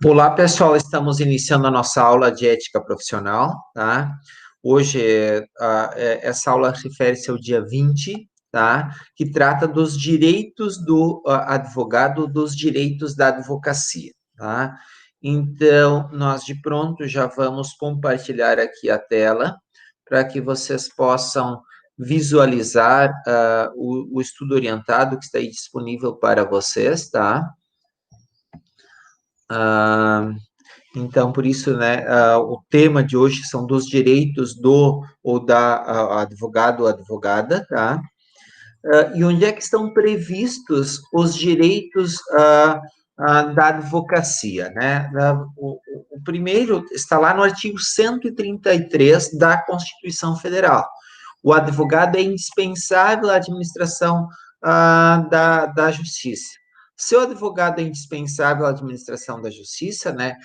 Olá, pessoal. Estamos iniciando a nossa aula de ética profissional, tá? Hoje, essa aula refere-se ao dia 20, tá? Que trata dos direitos do advogado, dos direitos da advocacia, tá? Então, nós de pronto já vamos compartilhar aqui a tela para que vocês possam visualizar o estudo orientado que está aí disponível para vocês, tá? Ah, Então, por isso, né, o tema de hoje são dos direitos do ou da advogado ou advogada, tá? E onde é que estão previstos os direitos da advocacia, né? O primeiro está lá no artigo 133 da Constituição Federal. O advogado é indispensável à administração da justiça. Se o advogado é indispensável à administração da justiça, né,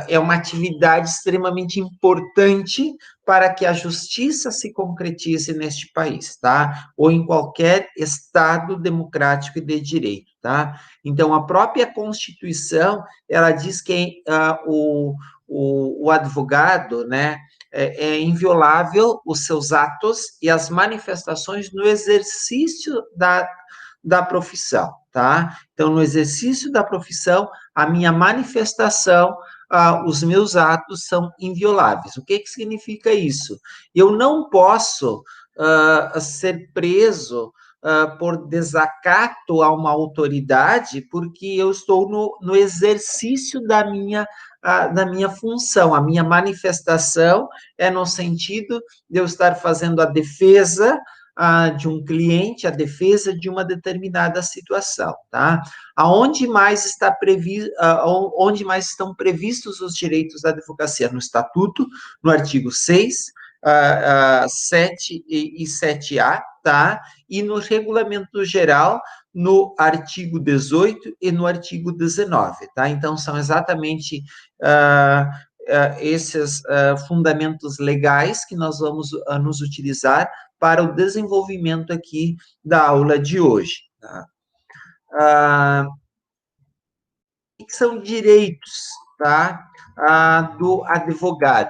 é uma atividade extremamente importante para que a justiça se concretize neste país, tá? Ou em qualquer Estado democrático e de direito, tá? Então, a própria Constituição, ela diz que o advogado, né, é inviolável os seus atos e as manifestações no exercício da profissão, tá? Então, no exercício da profissão, a minha manifestação, os meus atos são invioláveis. O que significa isso? Eu não posso ser preso por desacato a uma autoridade, porque eu estou no exercício da minha função, a minha manifestação é no sentido de eu estar fazendo a defesa de um cliente, a defesa de uma determinada situação, tá? Aonde mais está previsto, onde mais estão previstos os direitos da advocacia? No Estatuto, no artigo 6, 7 e 7A, tá? E no Regulamento Geral, no artigo 18 e no artigo 19, tá? Então, são exatamente esses fundamentos legais que nós vamos nos utilizar para o desenvolvimento aqui da aula de hoje. Tá? O que são direitos, tá? Do advogado?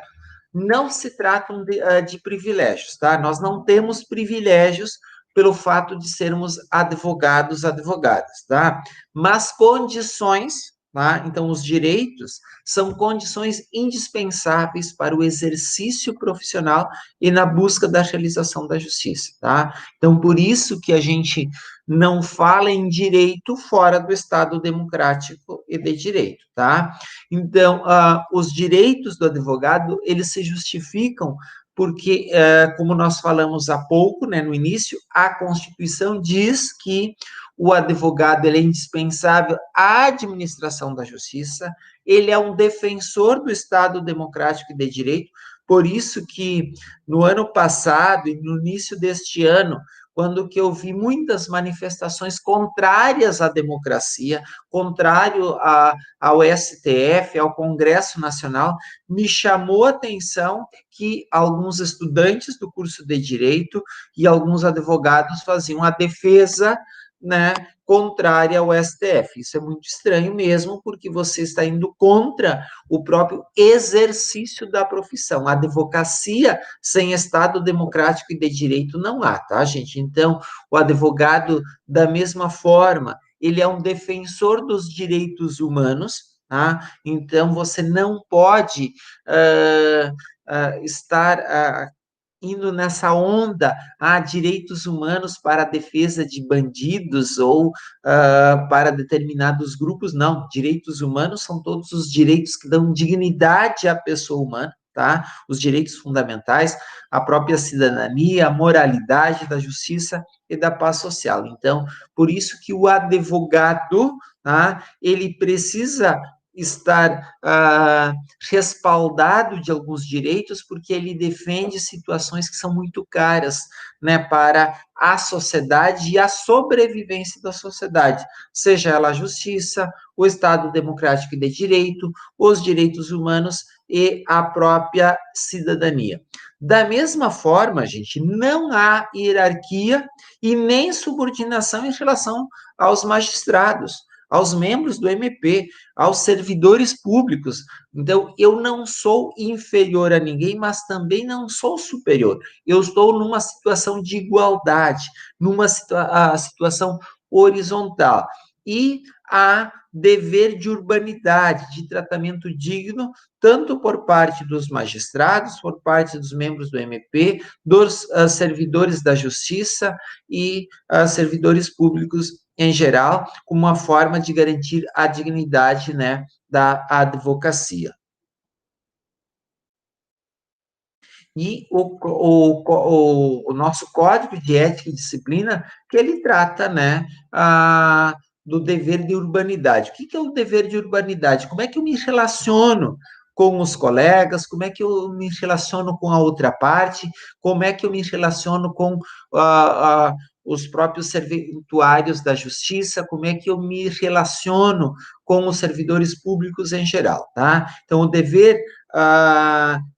Não se tratam de privilégios, tá? Nós não temos privilégios pelo fato de sermos advogados, advogadas, tá? Mas condições, tá? Então, os direitos são condições indispensáveis para o exercício profissional e na busca da realização da justiça, tá? Então, por isso que a gente não fala em direito fora do Estado democrático e de direito, tá? Então, os direitos do advogado, eles se justificam porque, como nós falamos há pouco, né, no início, a Constituição diz que o advogado ele é indispensável à administração da justiça, ele é um defensor do Estado democrático e de direito, por isso que no ano passado e no início deste ano, quando que eu vi muitas manifestações contrárias à democracia, contrário ao STF, ao Congresso Nacional, me chamou a atenção que alguns estudantes do curso de Direito e alguns advogados faziam a defesa, né, contrária ao STF. Isso é muito estranho mesmo, porque você está indo contra o próprio exercício da profissão. A advocacia sem Estado democrático e de direito não há, tá, gente? Então, o advogado, da mesma forma, ele é um defensor dos direitos humanos, tá? Então, você não pode estar indo nessa onda direitos humanos para a defesa de bandidos ou para determinados grupos, não. Direitos humanos são todos os direitos que dão dignidade à pessoa humana, tá? Os direitos fundamentais, a própria cidadania, a moralidade da justiça e da paz social. Então, por isso que o advogado, tá? Ele precisa estar respaldado de alguns direitos, porque ele defende situações que são muito caras, né, para a sociedade e a sobrevivência da sociedade, seja ela a justiça, o Estado democrático e de direito, os direitos humanos e a própria cidadania. Da mesma forma, gente, não há hierarquia e nem subordinação em relação aos magistrados. aos membros do MP, aos servidores públicos. Então, eu não sou inferior a ninguém, mas também não sou superior. Eu estou numa situação de igualdade, numa situação horizontal. E há dever de urbanidade, de tratamento digno, tanto por parte dos magistrados, por parte dos membros do MP, dos servidores da justiça e servidores públicos em geral, como uma forma de garantir a dignidade, né, da advocacia. E o nosso Código de Ética e Disciplina, que ele trata, né, do dever de urbanidade. O que é o dever de urbanidade? Como é que eu me relaciono com os colegas? Como é que eu me relaciono com a outra parte? Como é que eu me relaciono com os próprios serventuários da justiça? Como é que eu me relaciono com os servidores públicos em geral, tá? Então, o dever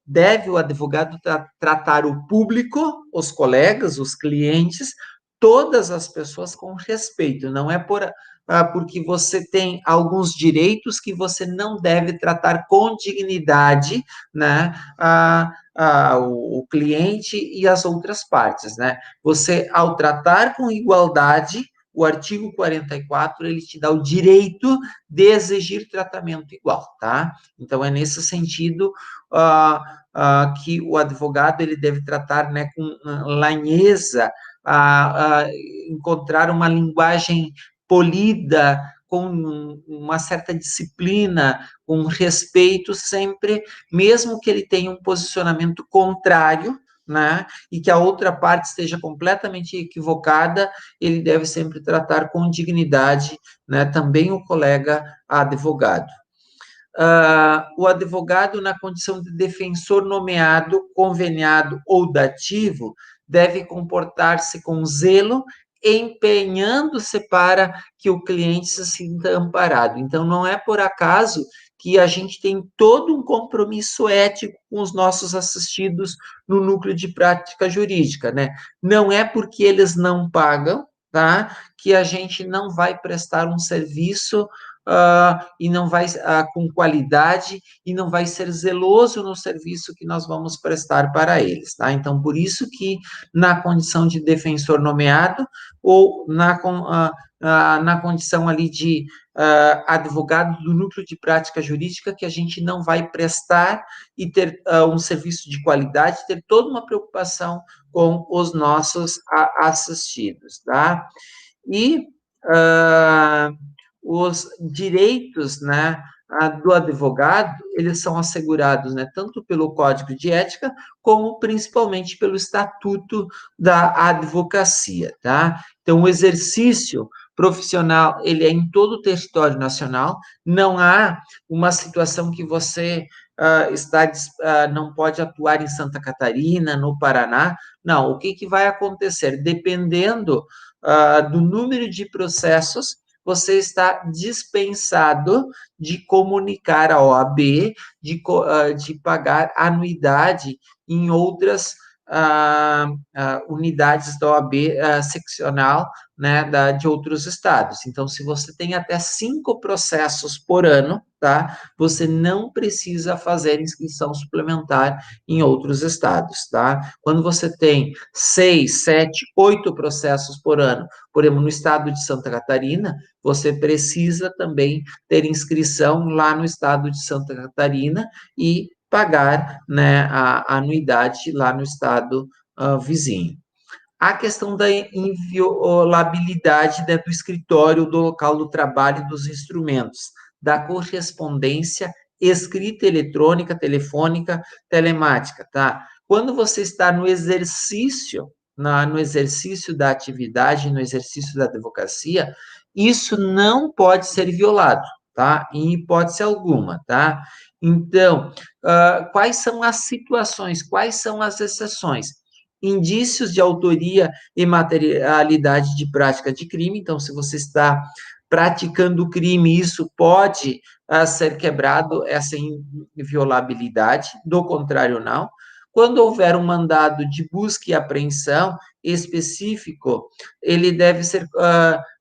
deve o advogado tratar o público, os colegas, os clientes, todas as pessoas com respeito. Não é porque você tem alguns direitos que você não deve tratar com dignidade, né, o cliente e as outras partes, né? Você, ao tratar com igualdade, o artigo 44, ele te dá o direito de exigir tratamento igual, tá? Então, é nesse sentido que o advogado ele deve tratar, né, com lanheza, encontrar uma linguagem polida, com uma certa disciplina, com respeito sempre, mesmo que ele tenha um posicionamento contrário, né, e que a outra parte esteja completamente equivocada, ele deve sempre tratar com dignidade, né, também o colega advogado. O advogado, na condição de defensor nomeado, conveniado ou dativo, deve comportar-se com zelo, empenhando-se para que o cliente se sinta amparado. Então, não é por acaso que a gente tem todo um compromisso ético com os nossos assistidos no núcleo de prática jurídica, né? Não é porque eles não pagam, tá? Que a gente não vai prestar um serviço e não vai com qualidade e não vai ser zeloso no serviço que nós vamos prestar para eles, tá? Então, por isso que na condição de defensor nomeado ou na condição ali de advogado do núcleo de prática jurídica, que a gente não vai prestar e ter um serviço de qualidade, ter toda uma preocupação com os nossos assistidos, tá? E os direitos, né, do advogado, eles são assegurados, né, tanto pelo Código de Ética, como principalmente pelo Estatuto da Advocacia, tá? Então, o exercício profissional, ele é em todo o território nacional, não há uma situação que você não pode atuar em Santa Catarina, no Paraná, não, o que vai acontecer? Dependendo do número de processos, você está dispensado de comunicar à OAB, de pagar anuidade em outras unidades da OAB seccional, né, de outros estados. Então, se você tem até 5 processos por ano, tá, você não precisa fazer inscrição suplementar em outros estados, tá? Quando você tem 6, 7, 8 processos por ano, por exemplo, no estado de Santa Catarina, você precisa também ter inscrição lá no estado de Santa Catarina e pagar, né, a anuidade lá no estado vizinho. A questão da inviolabilidade, né, do escritório, do local do trabalho e dos instrumentos, da correspondência escrita eletrônica, telefônica, telemática, tá? Quando você está no exercício, no exercício da atividade, no exercício da advocacia, isso não pode ser violado, tá? Em hipótese alguma, tá? Então, quais são as situações, quais são as exceções? Indícios de autoria e materialidade de prática de crime. Então, se você está praticando crime, isso pode ser quebrado, essa inviolabilidade, do contrário, não. Quando houver um mandado de busca e apreensão específico, ele deve ser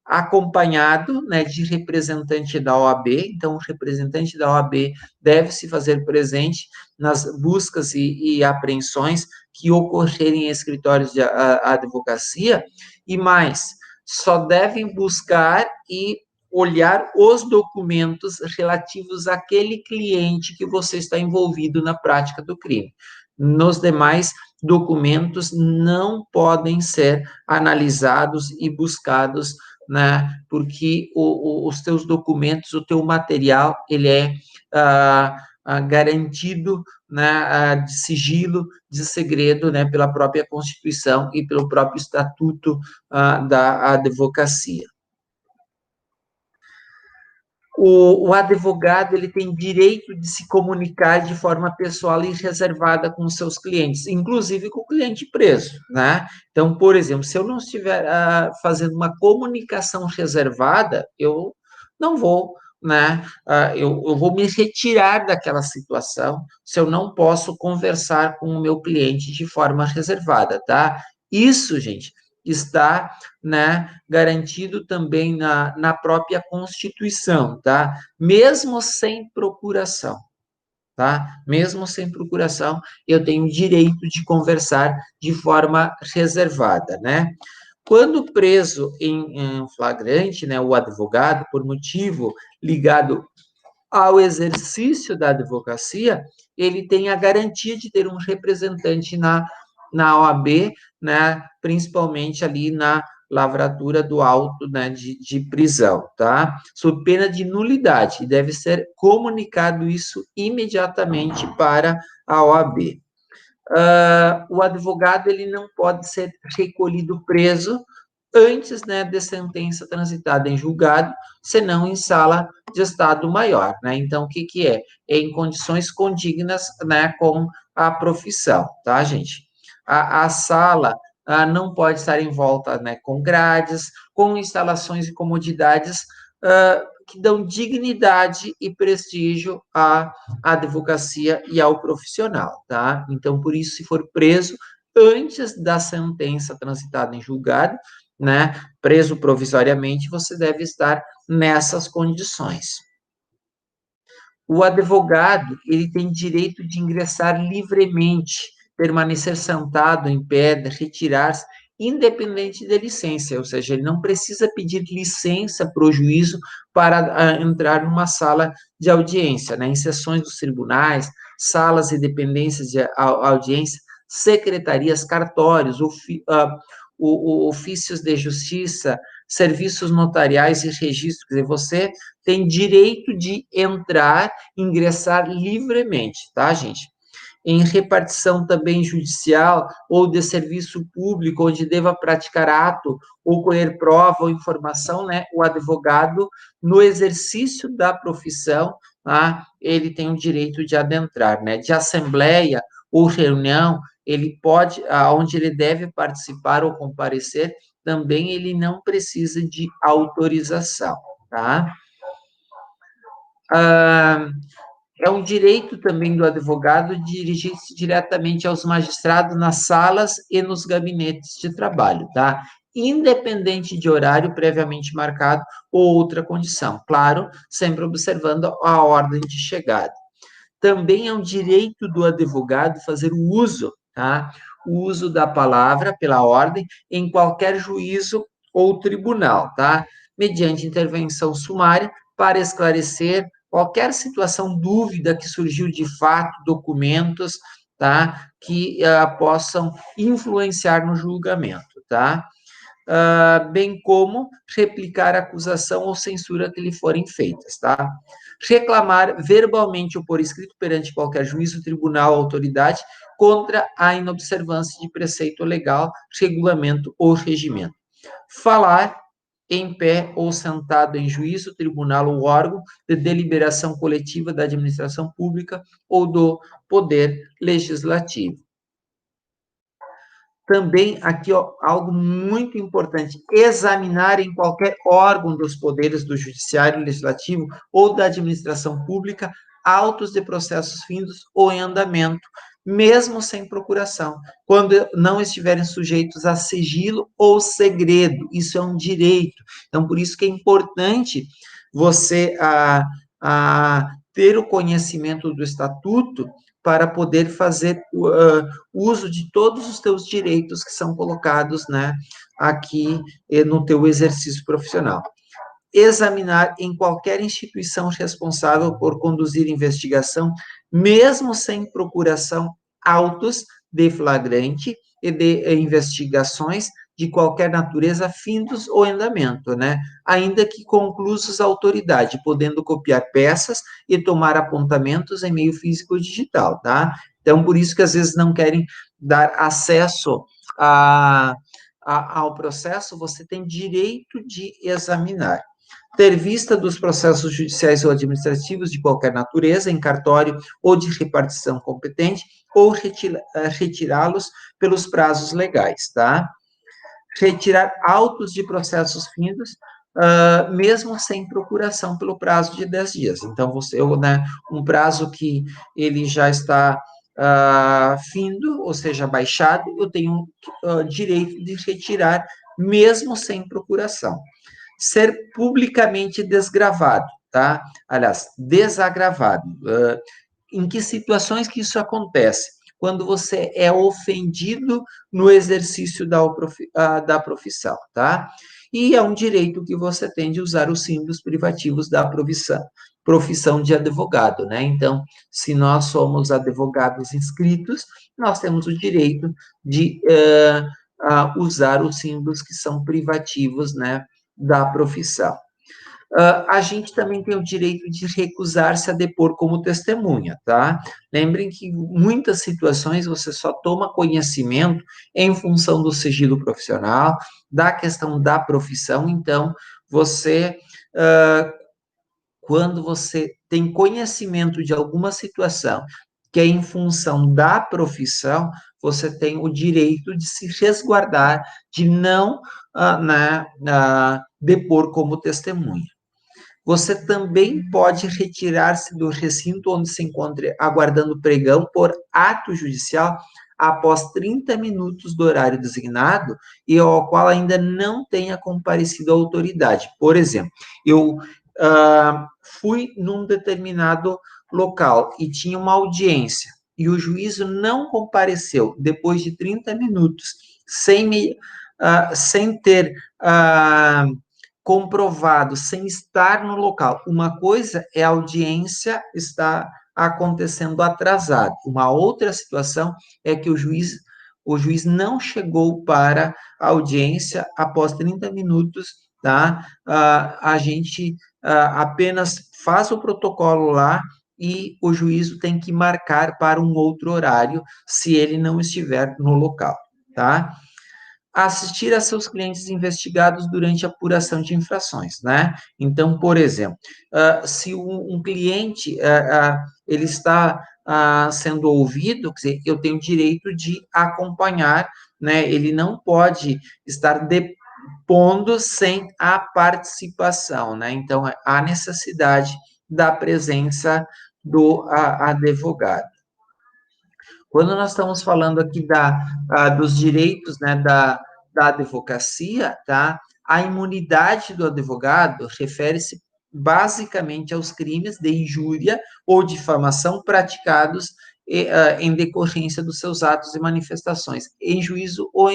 acompanhado, né, de representante da OAB. Então, o representante da OAB deve se fazer presente nas buscas e apreensões que ocorrerem em escritórios de advocacia, e mais, só devem buscar e olhar os documentos relativos àquele cliente que você está envolvido na prática do crime. Nos demais documentos não podem ser analisados e buscados, né, porque os teus documentos, o teu material, ele é garantido, né, de sigilo, de segredo, né, pela própria Constituição e pelo próprio Estatuto da Advocacia. O advogado, ele tem direito de se comunicar de forma pessoal e reservada com os seus clientes, inclusive com o cliente preso, né? Então, por exemplo, se eu não estiver fazendo uma comunicação reservada, eu não vou, né? Eu vou me retirar daquela situação se eu não posso conversar com o meu cliente de forma reservada, tá? Isso, gente, está, né, garantido também na própria Constituição, tá? Mesmo sem procuração, tá? Mesmo sem procuração, eu tenho direito de conversar de forma reservada, né? Quando preso em flagrante, né, o advogado, por motivo ligado ao exercício da advocacia, ele tem a garantia de ter um representante na OAB, né, principalmente ali na lavratura do auto, né, de prisão, tá? Sob pena de nulidade, deve ser comunicado isso imediatamente para a OAB. O advogado, ele não pode ser recolhido preso antes, né, de sentença transitada em julgado, senão em sala de estado maior, né? Então, o que que é? É em condições condignas, né, com a profissão, tá, gente? A sala não pode estar em volta, né, com grades, com instalações e comodidades que dão dignidade e prestígio à advocacia e ao profissional, tá? Então, por isso, se for preso antes da sentença transitada em julgado, né, preso provisoriamente, você deve estar nessas condições. O advogado, ele tem direito de ingressar livremente, permanecer sentado em pé, retirar-se, independente da licença, ou seja, ele não precisa pedir licença para o juízo para entrar numa sala de audiência, né? Em sessões dos tribunais, salas e dependências de audiência, secretarias, cartórios, ofícios de justiça, serviços notariais e registros. Quer dizer, você tem direito de entrar, ingressar livremente, tá, gente? Em repartição também judicial ou de serviço público, onde deva praticar ato ou colher prova ou informação, né, o advogado, no exercício da profissão, tá, ele tem o direito de adentrar, né, de assembleia ou reunião, ele pode, onde ele deve participar ou comparecer, também ele não precisa de autorização, tá? É um direito também do advogado dirigir-se diretamente aos magistrados nas salas e nos gabinetes de trabalho, tá? Independente de horário previamente marcado ou outra condição. Claro, sempre observando a ordem de chegada. Também é um direito do advogado fazer o uso, tá? O uso da palavra pela ordem em qualquer juízo ou tribunal, tá? Mediante intervenção sumária para esclarecer qualquer situação, dúvida que surgiu de fato, documentos, tá? Que possam influenciar no julgamento, tá? Bem como replicar a acusação ou censura que lhe forem feitas, tá? Reclamar verbalmente ou por escrito perante qualquer juízo, tribunal ou autoridade contra a inobservância de preceito legal, regulamento ou regimento. Falar em pé ou sentado em juízo, tribunal ou órgão de deliberação coletiva da administração pública ou do poder legislativo. Também aqui, ó, algo muito importante, examinar em qualquer órgão dos poderes do judiciário, legislativo ou da administração pública autos de processos findos ou em andamento, mesmo sem procuração, quando não estiverem sujeitos a sigilo ou segredo. Isso é um direito. Então, por isso que é importante você ter o conhecimento do estatuto para poder fazer uso de todos os teus direitos que são colocados, né, aqui no teu exercício profissional. Examinar em qualquer instituição responsável por conduzir investigação, mesmo sem procuração, autos de flagrante e de investigações de qualquer natureza, findos ou andamento, né? Ainda que conclusos a autoridade, podendo copiar peças e tomar apontamentos em meio físico ou digital, tá? Então, por isso que às vezes não querem dar acesso ao processo, você tem direito de examinar. Ter vista dos processos judiciais ou administrativos de qualquer natureza, em cartório ou de repartição competente, ou retirá-los pelos prazos legais, tá? Retirar autos de processos findos, mesmo sem procuração pelo prazo de 10 dias. Então, né, um prazo que ele já está findo, ou seja, baixado, eu tenho direito de retirar, mesmo sem procuração. Ser publicamente desgravado, tá? Aliás, desagravado. Em que situações que isso acontece? Quando você é ofendido no exercício da profissão, tá? E é um direito que você tem de usar os símbolos privativos da profissão de advogado, né? Então, se nós somos advogados inscritos, nós temos o direito de usar os símbolos que são privativos, né, da profissão. A gente também tem o direito de recusar-se a depor como testemunha, tá? Lembrem que em muitas situações você só toma conhecimento em função do sigilo profissional, da questão da profissão, então, quando você tem conhecimento de alguma situação que é em função da profissão, você tem o direito de se resguardar, de não depor como testemunha. Você também pode retirar-se do recinto onde se encontre aguardando pregão por ato judicial após 30 minutos do horário designado e ao qual ainda não tenha comparecido a autoridade. Por exemplo, eu fui num determinado local e tinha uma audiência e o juízo não compareceu depois de 30 minutos, sem ter comprovado, sem estar no local. Uma coisa é a audiência estar acontecendo atrasado. Uma outra situação é que o juiz não chegou para a audiência após 30 minutos, tá? A gente apenas faz o protocolo lá e o juízo tem que marcar para um outro horário se ele não estiver no local, tá? Assistir a seus clientes investigados durante a apuração de infrações, né? Então, por exemplo, se um cliente ele está sendo ouvido, quer dizer, eu tenho direito de acompanhar, né? Ele não pode estar depondo sem a participação, né? Então, há necessidade da presença do advogado. Quando nós estamos falando aqui dos direitos, né, da advocacia, tá? A imunidade do advogado refere-se basicamente aos crimes de injúria ou difamação praticados em decorrência dos seus atos e manifestações, em juízo ou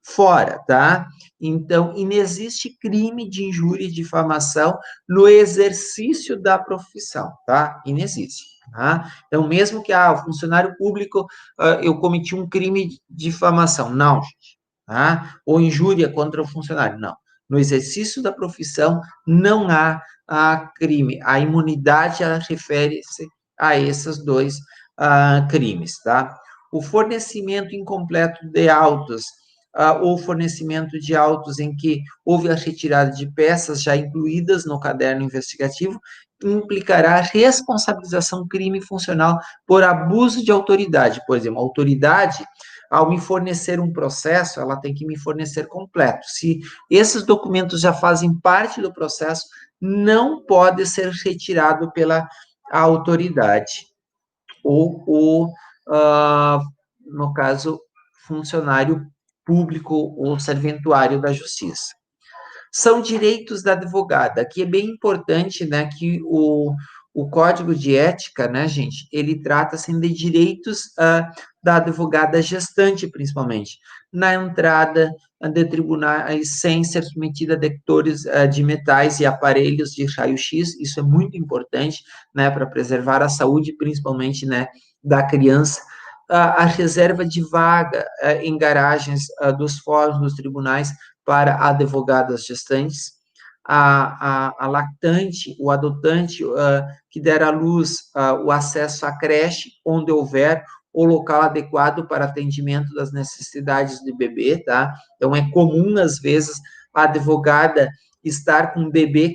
fora, tá? Então, inexiste crime de injúria e difamação no exercício da profissão, tá? Inexiste. Tá? Então, mesmo que o funcionário público, eu cometi um crime de difamação, não, gente, tá? Ou injúria contra o funcionário, não. No exercício da profissão, não há crime. A imunidade, ela refere-se a esses dois crimes, tá? O fornecimento incompleto de autos, ou fornecimento de autos em que houve a retirada de peças já incluídas no caderno investigativo, implicará responsabilização crime funcional por abuso de autoridade. Por exemplo, a autoridade, ao me fornecer um processo, ela tem que me fornecer completo. Se esses documentos já fazem parte do processo, não pode ser retirado pela a autoridade, ou no caso, funcionário público ou serventuário da justiça. São direitos da advogada, que é bem importante, né, que o Código de Ética, né, gente, ele trata, assim, de direitos da advogada gestante, principalmente, na entrada de tribunais sem ser submetida a detectores de metais e aparelhos de raio-x, isso é muito importante, né, para preservar a saúde, principalmente, né, da criança, a reserva de vaga em garagens dos fóruns dos tribunais para advogadas gestantes, a lactante, o adotante que der à luz o acesso à creche, onde houver o local adequado para atendimento das necessidades do bebê, tá? Então, é comum, às vezes, a advogada estar com um bebê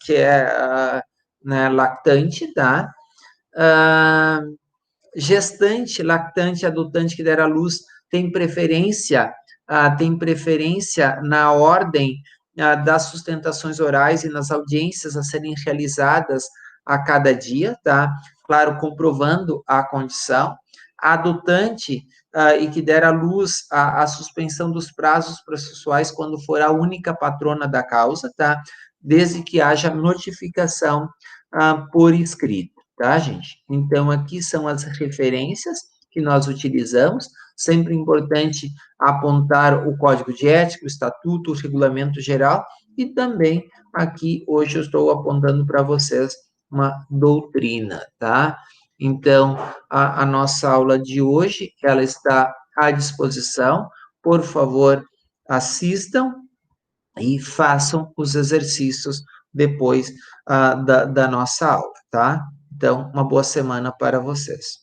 que é né, lactante, tá? Gestante, lactante, adotante que der à luz tem preferência na ordem das sustentações orais e nas audiências a serem realizadas a cada dia, tá? Claro, comprovando a condição. A adotante e que der à luz a suspensão dos prazos processuais quando for a única patrona da causa, tá? Desde que haja notificação por escrito, tá, gente? Então, aqui são as referências que nós utilizamos, sempre importante apontar o Código de Ética, o Estatuto, o Regulamento Geral, e também aqui, hoje, eu estou apontando para vocês uma doutrina, tá? Então, a nossa aula de hoje, ela está à disposição, por favor, assistam e façam os exercícios depois da nossa aula, tá? Então, uma boa semana para vocês.